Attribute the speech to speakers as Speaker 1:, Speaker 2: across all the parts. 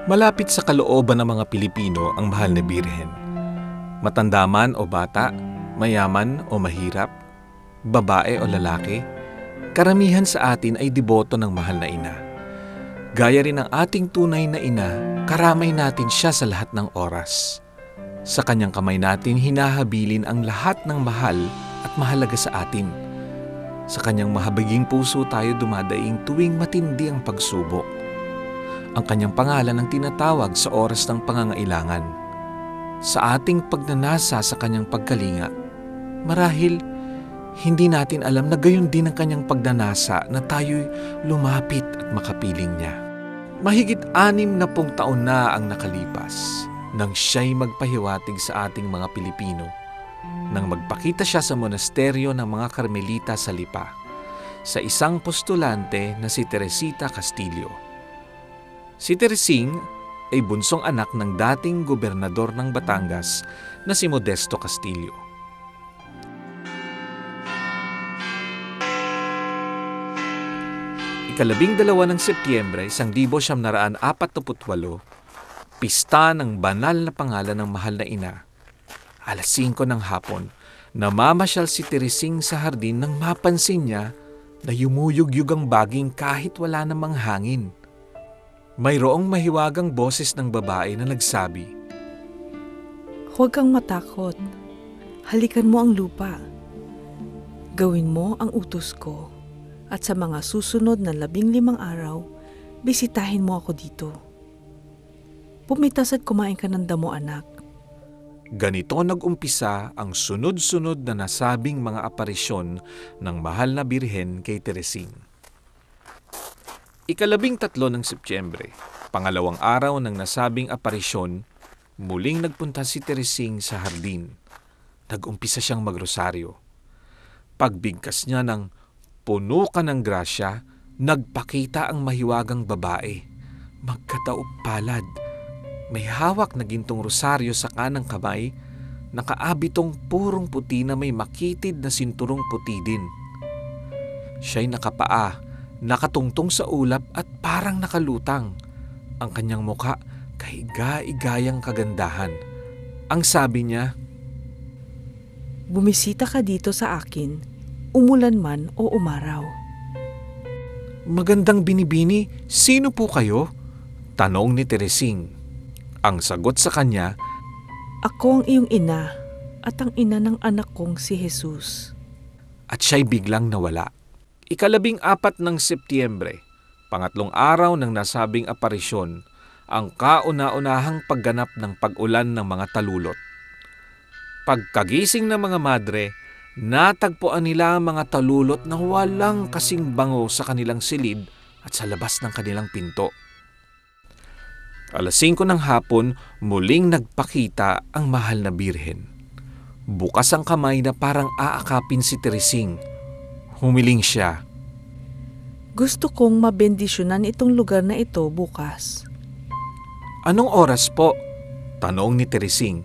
Speaker 1: Malapit sa kalooban ng mga Pilipino ang mahal na Birhen. Matanda man o bata, mayaman o mahirap, babae o lalaki, karamihan sa atin ay deboto ng mahal na ina. Gaya rin ng ating tunay na ina, karamay natin siya sa lahat ng oras. Sa kanyang kamay natin hinahabilin ang lahat ng mahal at mahalaga sa atin. Sa kanyang mahabaging puso tayo dumadaing tuwing matindi ang pagsubok. Ang kanyang pangalan ang tinatawag sa oras ng pangangailangan. Sa ating pagnanasa sa kanyang pagkalinga, marahil hindi natin alam na gayon din ang kanyang pagnanasa na tayo'y lumapit at makapiling niya. Mahigit 60 taon na ang nakalipas nang siya'y magpahiwatig sa ating mga Pilipino, nang magpakita siya sa monasteryo ng mga Karmelita sa Lipa, sa isang postulante na si Teresita Castillo. Si Teresing ay bunsong anak ng dating gobernador ng Batangas na si Modesto Castillo. Ika-12 ng Setyembre, 1948, pista ng banal na pangalan ng mahal na ina. Alas 5 ng hapon, namamasyal si Teresing sa hardin nang mapansin niya na yumuyug-yug ang baging kahit wala namang hangin. Mayroong mahiwagang boses ng babae na nagsabi,
Speaker 2: "Huwag kang matakot. Halikan mo ang lupa. Gawin mo ang utos ko at sa mga susunod na 15 araw, bisitahin mo ako dito. Pumitas at kumain ka ng damo, anak."
Speaker 1: Ganito nag-umpisa ang sunod-sunod na nasabing mga aparisyon ng mahal na Birhen kay Teresing. Ika-13 ng Setyembre, pangalawang araw ng nasabing aparisyon, muling nagpunta si Teresing sa hardin. Nag-umpisa siyang magrosaryo. Pagbigkas niya ng puno ka ng grasya, nagpakita ang mahiwagang babae. Magkataob palad. May hawak na gintong rosaryo sa kanang kamay, nakaabitong purong puti na may makitid na sinturong puti din. Siya'y nakapaa, nakatungtong sa ulap at parang nakalutang. Ang kanyang muka kahiga-igayang kagandahan. Ang sabi niya,
Speaker 2: "Bumisita ka dito sa akin, umulan man o umaraw."
Speaker 1: "Magandang binibini, sino po kayo?" tanong ni Teresing. Ang sagot sa kanya,
Speaker 2: "Ako ang iyong ina at ang ina ng anak kong si Jesus."
Speaker 1: At siya'y biglang nawala. Ika-14 ng Setyembre, pangatlong araw ng nasabing aparisyon, ang kauna-unahang pagganap ng pag-ulan ng mga talulot. Pagkagising ng mga madre, natagpuan nila ang mga talulot na walang kasing bango sa kanilang silid at sa labas ng kanilang pinto. Alas 5 ng hapon, muling nagpakita ang mahal na Birhen. Bukas ang kamay na parang aakapin si Teresing. Humiling siya,
Speaker 2: "Gusto kong mabendisyonan itong lugar na ito bukas."
Speaker 1: "Anong oras po?" tanong ni Teresing.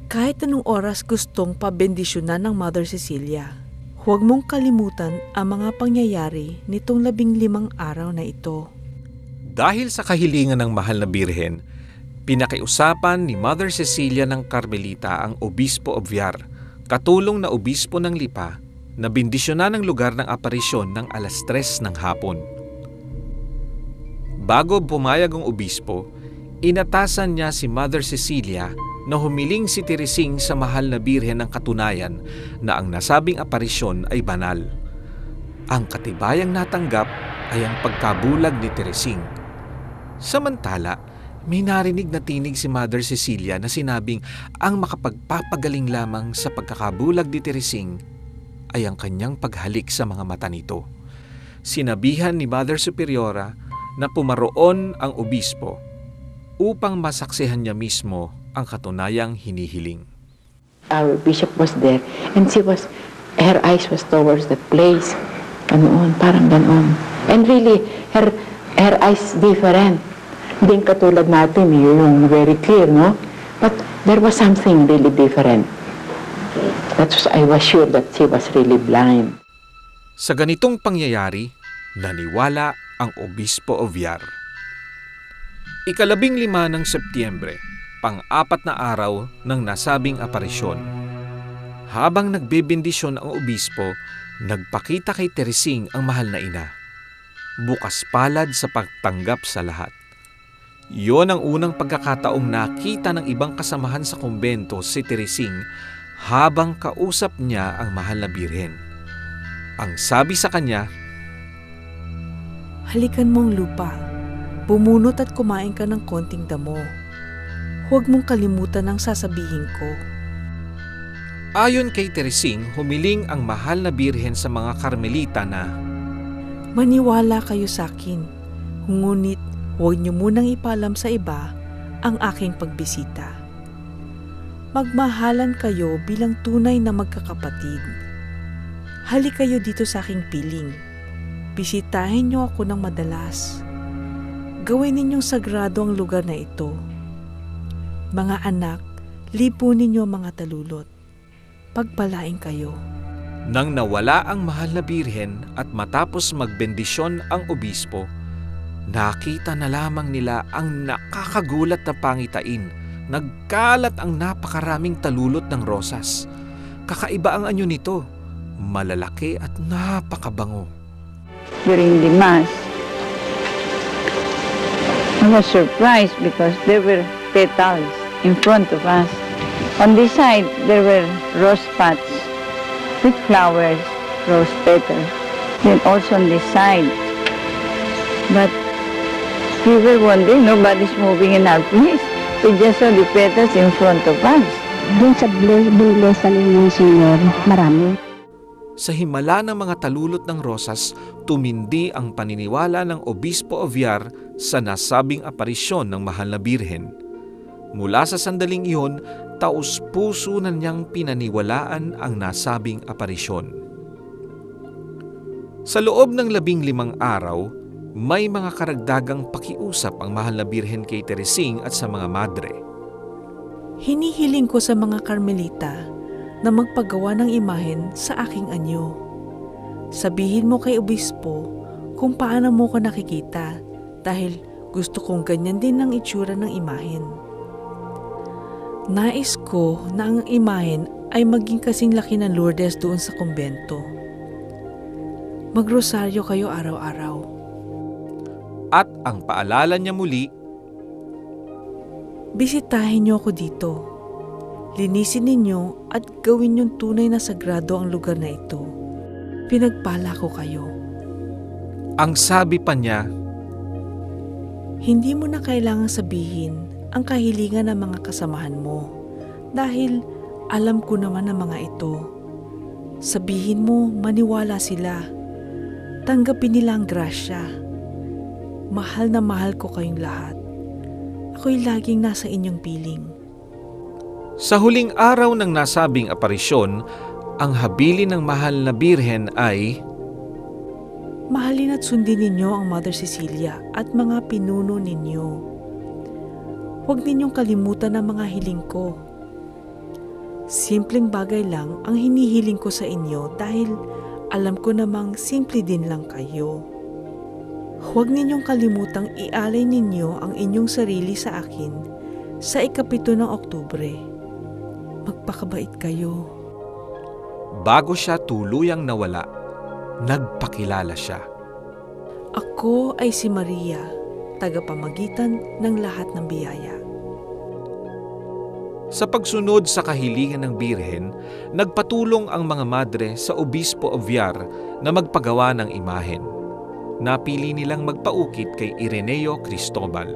Speaker 2: "Kahit anong oras gustong pabendisyonan ng Mother Cecilia. Huwag mong kalimutan ang mga pangyayari nitong 15 araw na ito."
Speaker 1: Dahil sa kahilingan ng mahal na Birhen, pinakiusapan ni Mother Cecilia ng Carmelita ang Obispo Oviar, katulong na obispo ng Lipa, na bendisyonan ang lugar ng aparisyon ng alas 3 ng hapon. Bago pumayag ang obispo, inatasan niya si Mother Cecilia na humiling si Teresing sa mahal na Birhen ng katunayan na ang nasabing aparisyon ay banal. Ang katibayang natanggap ay ang pagkabulag ni Teresing. Samantala, may narinig na tinig si Mother Cecilia na sinabing ang makapagpapagaling lamang sa pagkakabulag ni Teresing ay ang kanyang paghalik sa mga mata nito. Sinabihan ni Mother Superiora na pumaroon ang obispo upang masaksihan niya mismo ang katunayang hinihiling.
Speaker 3: Our bishop was there and her eyes was towards the place. Ganoon, parang ganoon. And really, her eyes different. Hindi katulad natin, yung very clear, no? But there was something really different. I was sure that she was really blind.
Speaker 1: Sa ganitong pangyayari, naniwala ang Obispo Oviar. Ika-15 ng Setyembre, pang-4 na araw ng nasabing aparisyon. Habang nagbebendisyon ang obispo, nagpakita kay Teresing ang mahal na ina. Bukas palad sa pagtanggap sa lahat. Iyon ang unang pagkakataong nakita ng ibang kasamahan sa kumbento si Teresing habang kausap niya ang mahal na birhen. Ang sabi sa kanya,
Speaker 2: Halikan mong lupa, bumunot at kumain ka ng konting damo. Huwag mong kalimutan ang sasabihin ko.
Speaker 1: ayon kay Teresing, humiling ang mahal na birhen sa mga Karmelita na,
Speaker 2: Maniwala kayo sa akin, ngunit huwag niyo munang ipalam sa iba ang aking pagbisita. Magmahalan kayo bilang tunay na magkakapatid. Halik kayo dito sa aking piling. Bisitahin niyo ako ng madalas. Gawin ninyong sagrado ang lugar na ito. Mga anak, lipunin niyo ang mga talulot. Pagpalain kayo.
Speaker 1: nang nawala ang mahal na birhen at matapos magbendisyon ang obispo, nakita na lamang nila ang nakakagulat na pangitain. Nagkalat ang napakaraming talulot ng rosas. Kakaiba ang anyo nito, malalaki at napakabango.
Speaker 4: During the Mass, I was surprised because there were petals in front of us. On this side, there were rose pots with flowers, rose petals. Then also on this side. But we were wondering, nobody's moving in our place. We just saw the petals in front of us.
Speaker 5: Doon sa binlesan ng Senyor, marami.
Speaker 1: Sa himala ng mga talulot ng rosas, tumindi ang paniniwala ng Obispo Oviar sa nasabing aparisyon ng mahal na birhen. Mula sa sandaling iyon, taus-puso na niyang pinaniwalaan ang nasabing aparisyon. Sa loob ng 15 araw, may mga karagdagang pakiusap ang mahal na birhen kay Teresing at sa mga madre.
Speaker 2: Hinihiling ko sa mga Karmelita na magpagawa ng imahen sa aking anyo. Sabihin mo kay obispo kung paano mo ko nakikita dahil gusto kong ganyan din ang itsura ng imahen. Nais ko na ang imahen ay maging kasing laki ng Lourdes doon sa kumbento. Magrosaryo kayo araw-araw.
Speaker 1: At ang paalala niya muli,
Speaker 2: Bisitahin niyo ako dito. Linisin ninyo at gawin niyong tunay na sagrado ang lugar na ito. Pinagpala ko kayo.
Speaker 1: ang sabi pa niya,
Speaker 2: Hindi mo na kailangang sabihin ang kahilingan ng mga kasamahan mo dahil alam ko naman ang mga ito. Sabihin mo, maniwala sila. Tanggapin nila ang grasya. Mahal na mahal ko kayong lahat. Ako'y laging nasa inyong piling.
Speaker 1: Sa huling araw ng nasabing aparisyon, ang habilin ng mahal na birhen ay,
Speaker 2: Mahalin at sundin ninyo ang Mother Cecilia at mga pinuno ninyo. Huwag ninyong kalimutan ang mga hiling ko. Simpleng bagay lang ang hinihiling ko sa inyo dahil alam ko namang simple din lang kayo. Huwag ninyong kalimutang ialay ninyo ang inyong sarili sa akin sa ika-7 ng Oktubre. Magpakabait kayo.
Speaker 1: bago siya tuluyang nawala, nagpakilala siya.
Speaker 2: Ako ay si Maria, tagapamagitan ng lahat ng biyaya.
Speaker 1: Sa pagsunod sa kahilingan ng birhen, nagpatulong ang mga madre sa Obispo Oviar na magpagawa ng imahen. Napili nilang magpaukit kay Ireneo Cristobal.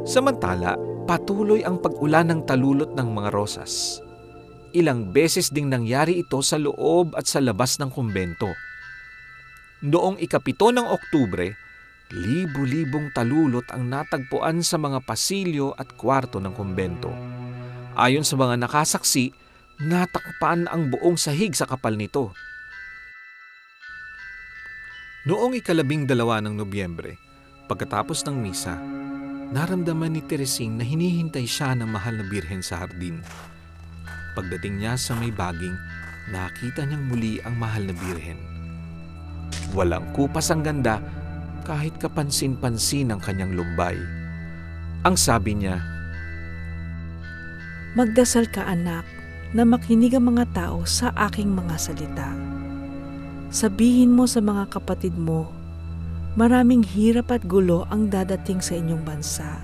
Speaker 1: Samantala, patuloy ang pag-ulan ng talulot ng mga rosas. Ilang beses ding nangyari ito sa loob at sa labas ng kumbento. Noong ika-7 ng Oktubre, libu-libong talulot ang natagpuan sa mga pasilyo at kwarto ng kumbento. Ayon sa mga nakasaksi, natakpan ang buong sahig sa kapal nito. Noong ika-12 ng Nobyembre, pagkatapos ng misa, naramdaman ni Teresing na hinihintay siya ng mahal na birhen sa hardin. Pagdating niya sa may baging, nakita niyang muli ang mahal na birhen. Walang kupas ang ganda kahit kapansin-pansin ang kanyang lumbay. Ang sabi niya,
Speaker 2: Magdasal ka anak, na makinig ang mga tao sa aking mga salita. Sabihin mo sa mga kapatid mo, maraming hirap at gulo ang dadating sa inyong bansa.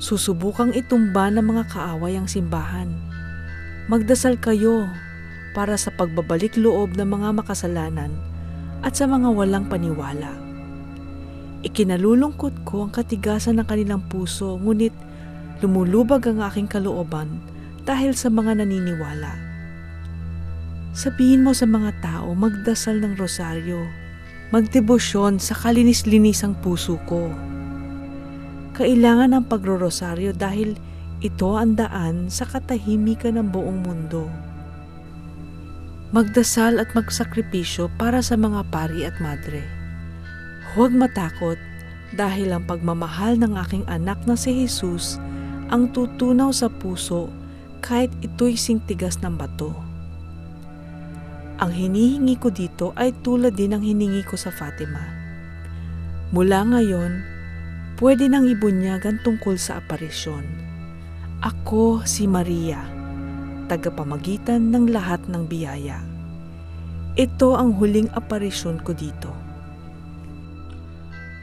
Speaker 2: Susubukang itumba ng mga kaaway ang simbahan. Magdasal kayo para sa pagbabalik loob ng mga makasalanan at sa mga walang paniwala. Ikinalulungkot ko ang katigasan ng kanilang puso, ngunit lumulubag ang aking kalooban dahil sa mga naniniwala. Sabihin mo sa mga tao, magdasal ng rosaryo, magdebosyon sa kalinis-linisang puso ko. Kailangan ng pagrorosaryo dahil ito ang daan sa katahimikan ng buong mundo. Magdasal at magsakripisyo para sa mga pari at madre. Huwag matakot dahil ang pagmamahal ng aking anak na si Jesus ang tutunaw sa puso kahit ito'y singtigas ng bato. Ang hinihingi ko dito ay tulad din ng hiningi ko sa Fatima. Mula ngayon, pwede nang ibunyagan tungkol sa aparisyon. Ako si Maria, tagapamagitan ng lahat ng biyaya. Ito ang huling aparisyon ko dito.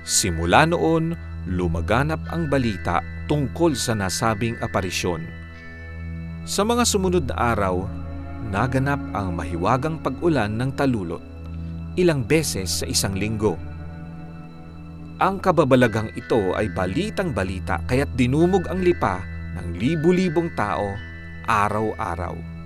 Speaker 1: simula noon lumaganap ang balita tungkol sa nasabing aparisyon. Sa mga sumunod na araw, naganap ang mahiwagang pag-ulan ng talulot, ilang beses sa isang linggo. Ang kababalagang ito ay balitang-balita kaya't dinumog ang lipa ng libu-libong tao araw-araw.